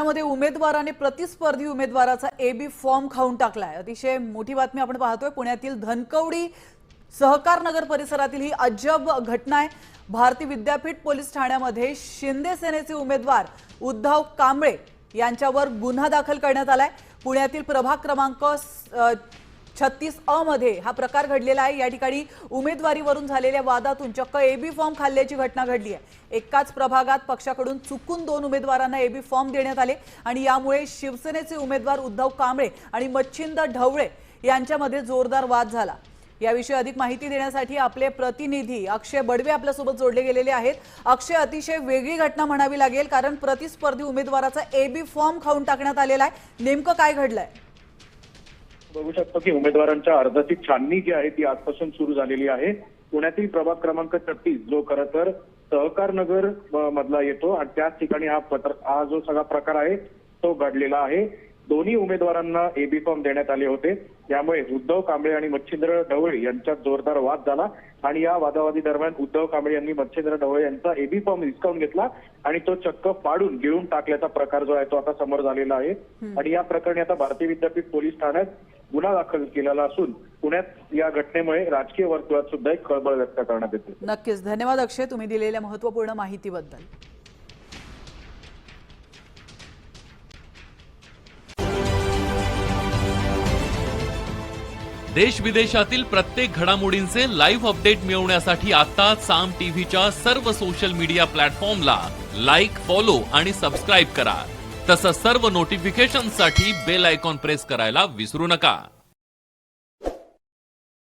ठाण्यामध्ये उमेदवाराने प्रतिस्पर्धी उमेदवाराचा एबी फॉर्म खाऊन टाकलाय। अतिशय मोठी बातमी आपण पाहतोय। पुण्यातील धनकवडी सहकार नगर परिसरातील ही अजब घटना आहे। भारती विद्यापीठ पोलीस ठाण्यामध्ये शिंदे सेनेचे उमेदवार उद्धव कांबळे यांच्यावर गुन्हा दाखल करण्यात आलाय। पुण्यातील प्रभाग क्रमांक 36 मध्ये हा प्रकार घडलेला आहे। या ठिकाणी उमेदवारीवरून झालेल्या वादातून चक्क एबी फॉर्म खाल्ल्याची घटना घडली आहे। एकाच प्रभागात पक्षाकडून चुकून 2 उमेदवारांना एबी फॉर्म देण्यात आले आणि यामुळे शिवसेनेचे उमेदवार उद्धव कांबळे आणि मच्छिंद्र ढवळे यांच्यामध्ये जोरदार वाद झाला। याविषयी अधिक माहिती देण्यासाठी आपले प्रतिनिधी अक्षय बडवे आपल्यासोबत जोडले गेलेले आहेत। अक्षय, अतिशय वेगळी घटना म्हणावी लागेल, कारण प्रतिस्पर्धी उमेदवाराचा एबी फॉर्म खाऊन टाकण्यात आलेला आहे। नेमकं काय घडलंय? बघू शकतो की उमेदवारांच्या अर्जाची छाननी जी आहे ती आजपासून सुरू झालेली आहे। पुण्यातील प्रभाग क्रमांक 36 जो खरं तर सहकार नगर मधला येतो आणि त्याच ठिकाणी हा जो सगळा प्रकार आहे तो घडलेला आहे। दोन्ही उमेदवारांना एबी फॉर्म देण्यात आले होते। त्यामुळे उद्धव कांबळे आणि मच्छिंद्र ढवळे यांच्यात जोरदार वाद झाला आणि या वादावादी दरम्यान उद्धव कांबळे यांनी मच्छिंद्र ढवळे यांचा एबी फॉर्म हिसकावून घेतला आणि तो चक्क फाडून गिळून टाकल्याचा प्रकार जो आहे तो आता समोर झालेला आहे। आणि या प्रकरणी आता भारती विद्यापीठ पोलीस ठाण्यात गुन्हा दाखल केलेला असून पुण्यात या घटनेमुळे राजकीय वर्तुळात सुद्धा एक खळबळ व्यक्त करण्यात येते। नक्कीच, धन्यवाद अक्षय, तुम्ही दिलेल्या महत्त्वपूर्ण माहितीबद्दल। देश विदेशातील प्रत्येक घडामोडींचे लाईव्ह अपडेट मिळवण्यासाठी आता साम टीव्हीच्या सर्व सोशल मीडिया प्लॅटफॉर्मला लाईक, फॉलो आणि सबस्क्राईब करा। तसंच सर्व नोटिफिकेशनसाठी बेल आयकॉन प्रेस करायला विसरू नका।